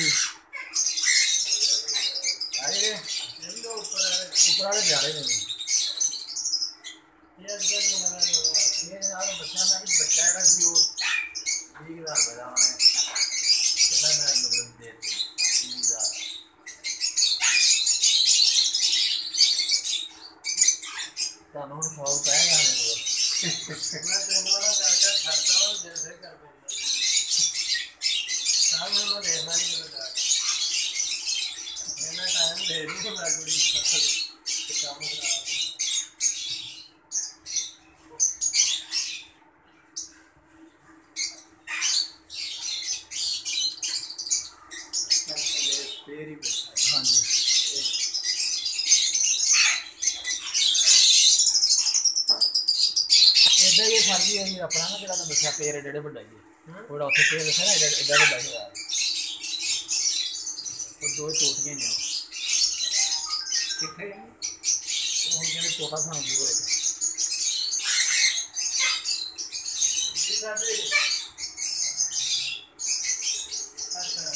ऊपर वाले जा रहे नहीं ये यार बच्चा ना कि बच्चा है कि वो 20,000 बजा मैंने कितना मैं मतलब दे 30,000 कानून फॉल पाएगा मैं दोनों ना जाकर खाता हूँ जैसे कर दूँगा साल में मैं लेना नहीं करता लेना टाइम ले रही हूँ मैं बड़ी काम खराब तेरी हाँ जी इधर ये सर जी है अपना ना ਜਿਹੜਾ ਦੱਸਿਆ ਪੇਰ ਜਿਹੜੇ ਵੱਡਾ ਜੀ ਉਹਦਾ ਉੱਥੇ ਪੇਰ ਦੱਸਿਆ ਨਾ ਇੱਡਾ ਵੱਡਾ ਹੋਇਆ ਉਹ ਦੋ ਟੋਟੀਆਂ ਨੇ ਕਿੱਥੇ ਉਹ ਹੁਣ ਜਿਹੜੇ ਟੋਟਾ ਖਾਂਦੇ ਹੋਏ ਜੀ ਸਾਡੇ ਅੱਛਾ